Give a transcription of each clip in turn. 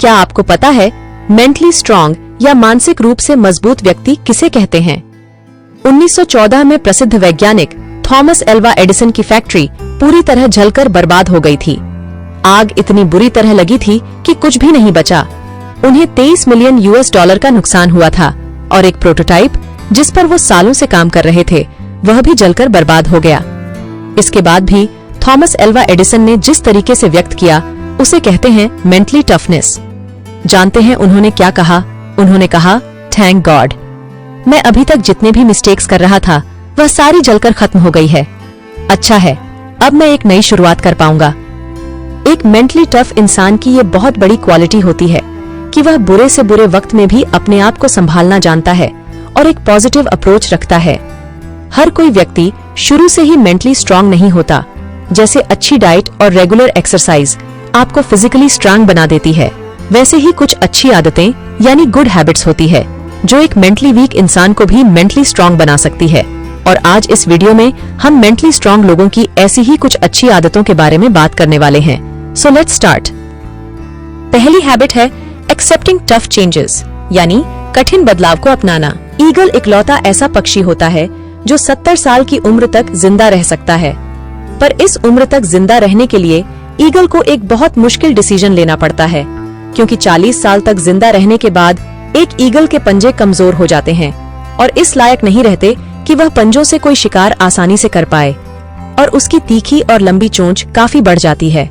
क्या आपको पता है मेंटली स्ट्रांग या मानसिक रूप से मजबूत व्यक्ति किसे कहते हैं? 1914 में प्रसिद्ध वैज्ञानिक थॉमस एल्वा एडिसन की फैक्ट्री पूरी तरह जलकर बर्बाद हो गई थी। आग इतनी बुरी तरह लगी थी कि कुछ भी नहीं बचा। उन्हें 23 मिलियन US$ का नुकसान हुआ था और एक प्रोटोटाइप जिस पर वो सालों से काम कर रहे थे वह भी जलकर बर्बाद हो गया। इसके बाद भी थॉमस एल्वा एडिसन ने जिस तरीके से व्यक्त किया उसे कहते हैं मेंटली टफनेस। जानते हैं उन्होंने क्या कहा? उन्होंने कहा, थैंक गॉड, मैं अभी तक जितने भी मिस्टेक्स कर रहा था वह सारी जलकर खत्म हो गई है। अच्छा है, अब मैं एक नई शुरुआत कर पाऊंगा। एक मेंटली टफ इंसान की ये बहुत बड़ी क्वालिटी होती है कि वह बुरे से बुरे वक्त में भी अपने आप को संभालना जानता है और एक पॉजिटिव अप्रोच रखता है। हर कोई व्यक्ति शुरू से ही मेंटली स्ट्रांग नहीं होता। जैसे अच्छी डाइट और रेगुलर एक्सरसाइज आपको फिजिकली स्ट्रांग बना देती है, वैसे ही कुछ अच्छी आदतें यानी गुड हैबिट्स होती है जो एक मेंटली वीक इंसान को भी मेंटली स्ट्रांग बना सकती है। और आज इस वीडियो में हम मेंटली स्ट्रांग लोगों की ऐसी ही कुछ अच्छी आदतों के बारे में बात करने वाले हैं। So let's start. पहली हैबिट है एक्सेप्टिंग टफ चेंजेस, यानी कठिन बदलाव को अपनाना। ईगल इकलौता ऐसा पक्षी होता है जो 70 साल की उम्र तक जिंदा रह सकता है, पर इस उम्र तक जिंदा रहने के लिए ईगल को एक बहुत मुश्किल डिसीजन लेना पड़ता है, क्योंकि 40 साल तक जिंदा रहने के बाद एक ईगल के पंजे कमजोर हो जाते हैं और इस लायक नहीं रहते कि वह पंजों से कोई शिकार आसानी से कर पाए, और उसकी तीखी और लंबी चोंच काफी बढ़ जाती है।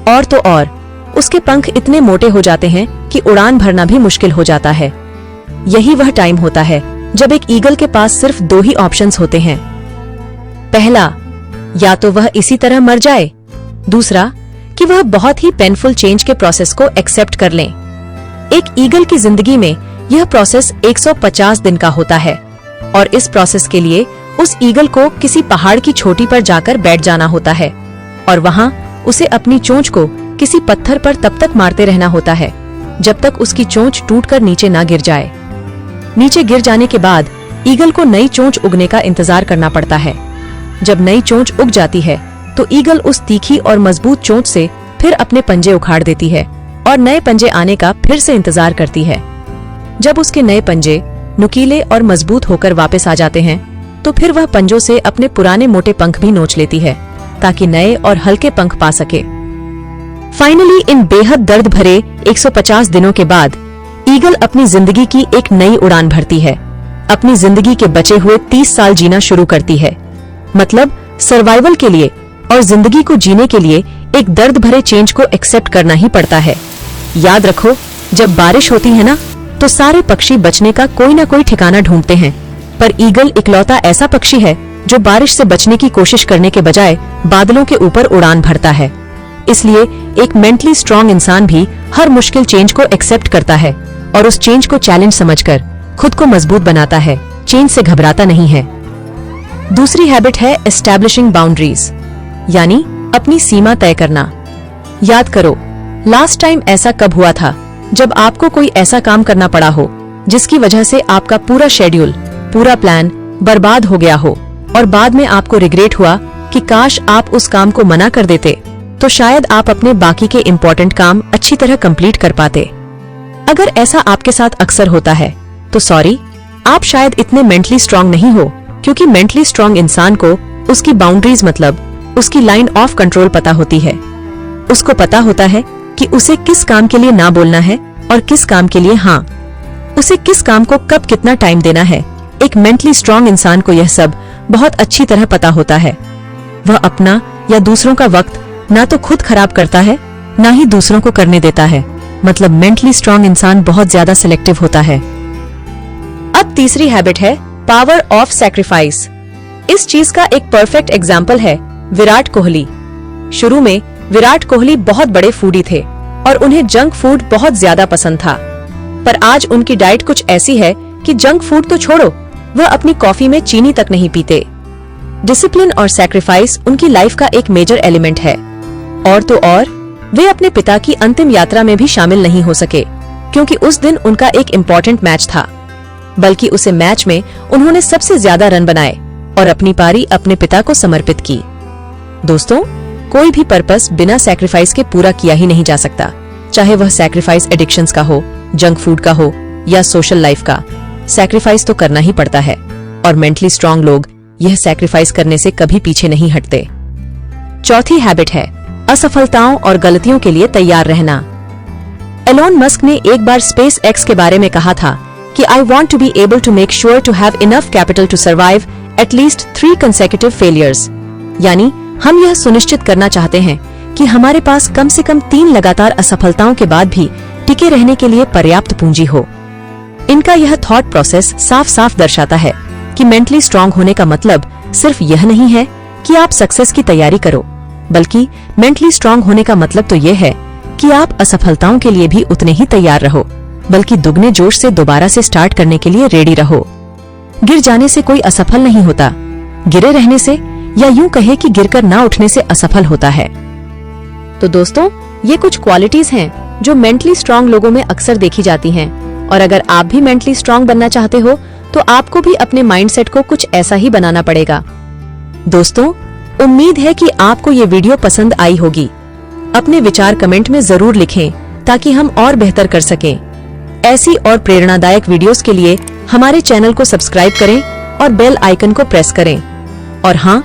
और तो और उसके पंख इतने मोटे हो जाते हैं कि उड़ान भरना भी मुश्किल हो जाता है। यही वह टाइम होता है जब एक ईगल के पास सिर्फ 2 ही ऑप्शंस होते हैं। पहला, या तो वह इसी तरह मर जाए, दूसरा कि वह बहुत ही पेनफुल चेंज के प्रोसेस को एक्सेप्ट कर लें। एक ईगल की जिंदगी में यह प्रोसेस 150 दिन का होता है और इस प्रोसेस के लिए उस ईगल को किसी पहाड़ की चोटी पर जाकर बैठ जाना होता है और वहां उसे अपनी चोंच को किसी पत्थर पर तब तक मारते रहना होता है जब तक उसकी चोंच टूटकर नीचे ना गिर जाए। नीचे गिर जाने के बाद ईगल को नई चोंच उगने का इंतजार करना पड़ता है। जब नई चोंच उग जाती है तो ईगल उस तीखी और मजबूत चोंच से फिर अपने पंजे उखाड़ देती है और नए पंजे आने का फिर से इंतजार करती है। जब उसके नए पंजे नुकीले और मजबूत होकर वापस आ जाते हैं तो फिर वह पंजों से अपने पुराने मोटे पंख भी नोच लेती है ताकि नए और हल्के पंख पा सके। फाइनली इन बेहद दर्द भरे 150 दिनों के बाद ईगल अपनी जिंदगी की एक नई उड़ान भरती है। अपनी जिंदगी के बचे हुए 30 साल जीना शुरू करती है। मतलब सर्वाइवल के लिए और जिंदगी को जीने के लिए एक दर्द भरे चेंज को एक्सेप्ट करना ही पड़ता है। याद रखो, जब बारिश होती है ना तो सारे पक्षी बचने का कोई ना कोई ठिकाना ढूंढते हैं, पर ईगल इकलौता ऐसा पक्षी है जो बारिश से बचने की कोशिश करने के बजाय बादलों के ऊपर उड़ान भरता है। इसलिए एक मेंटली स्ट्रांग इंसान भी हर मुश्किल चेंज को एक्सेप्ट करता है और उस चेंज को चैलेंज समझकर खुद को मजबूत बनाता है, चेंज से घबराता नहीं है। दूसरी हैबिट है एस्टैब्लिशिंग बाउंड्रीज, यानी अपनी सीमा तय करना। याद करो, लास्ट टाइम ऐसा कब हुआ था जब आपको कोई ऐसा काम करना पड़ा हो जिसकी वजह से आपका पूरा शेड्यूल, पूरा प्लान बर्बाद हो गया हो और बाद में आपको रिग्रेट हुआ कि काश आप उस काम को मना कर देते तो शायद आप अपने बाकी के इम्पोर्टेंट काम अच्छी तरह कंप्लीट कर पाते। अगर ऐसा आपके साथ अक्सर होता है तो सॉरी, आप शायद इतने मेंटली स्ट्रांग नहीं हो, क्योंकि मेंटली स्ट्रांग इंसान को उसकी बाउंड्रीज मतलब उसकी लाइन ऑफ कंट्रोल पता होती है। उसको पता होता है कि उसे किस काम के लिए ना बोलना है और किस काम के लिए हाँ, उसे किस काम को कब कितना टाइम देना है। एक मेंटली स्ट्रांग इंसान को यह सब बहुत अच्छी तरह पता होता है। वह अपना या दूसरों का वक्त ना तो खुद खराब करता है ना ही दूसरों को करने देता है। मतलब मेंटली स्ट्रांग इंसान बहुत ज्यादा सिलेक्टिव होता है। अब तीसरी हैबिट है पावर ऑफ सैक्रिफाइस। इस चीज का एक परफेक्ट एग्जाम्पल है विराट कोहली। शुरू में विराट कोहली बहुत बड़े फूडी थे और उन्हें जंक फूड बहुत ज्यादा पसंद था, पर आज उनकी डाइट कुछ ऐसी है कि जंक फूड तो छोड़ो, वह अपनी कॉफी में चीनी तक नहीं पीते। डिसिप्लिन और सैक्रिफाइस उनकी लाइफ का एक मेजर एलिमेंट है। और तो और वे अपने पिता की अंतिम यात्रा में भी शामिल नहीं हो सके, क्योंकि उस दिन उनका एक इम्पोर्टेंट मैच था, बल्कि उसे मैच में उन्होंने सबसे ज्यादा रन बनाए और अपनी पारी अपने पिता को समर्पित की। दोस्तों, कोई भी पर्पस बिना सैक्रिफाइस के पूरा किया ही नहीं जा सकता। चाहे वह सैक्रिफाइस एडिक्शंस का हो, जंक फूड का हो या सोशल लाइफ का। सैक्रिफाइस तो करना ही पड़ता है और मेंटली स्ट्रांग लोग यह सैक्रिफाइस करने से कभी पीछे नहीं हटते। चौथी हैबिट है असफलताओं और गलतियों के लिए तैयार रहना। एलोन मस्क ने एक बार स्पेस एक्स के बारे में कहा था कि I want to be able to make sure to have enough capital to survive at least 3 consecutive failures. यानी हम यह सुनिश्चित करना चाहते हैं कि हमारे पास कम से कम 3 लगातार असफलताओं के बाद भी टिके रहने के लिए पर्याप्त पूंजी हो। इनका यह थॉट प्रोसेस साफ साफ दर्शाता है कि मेंटली स्ट्रांग होने का मतलब सिर्फ यह नहीं है कि आप सक्सेस की तैयारी करो, बल्कि मेंटली स्ट्रांग होने का मतलब तो यह है कि आप असफलताओं के लिए भी उतने ही तैयार रहो, बल्कि दुगने जोश से दोबारा से स्टार्ट करने के लिए रेडी रहो। गिर जाने से कोई असफल नहीं होता, गिरे रहने से या यूं कहे कि गिरकर ना उठने से असफल होता है। तो दोस्तों, ये कुछ क्वालिटीज हैं जो मेंटली स्ट्रांग लोगों में अक्सर देखी जाती हैं, और अगर आप भी मेंटली स्ट्रांग बनना चाहते हो तो आपको भी अपने माइंडसेट को कुछ ऐसा ही बनाना पड़ेगा। दोस्तों, उम्मीद है कि आपको ये वीडियो पसंद आई होगी। अपने विचार कमेंट में जरूर लिखें ताकि हम और बेहतर कर सकें। ऐसी और प्रेरणादायक वीडियोस के लिए हमारे चैनल को सब्सक्राइब करें और बेल आइकन को प्रेस करें। और हाँ,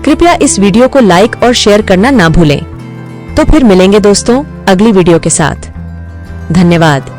कृपया इस वीडियो को लाइक और शेयर करना ना भूलें। तो फिर मिलेंगे दोस्तों अगली वीडियो के साथ। धन्यवाद।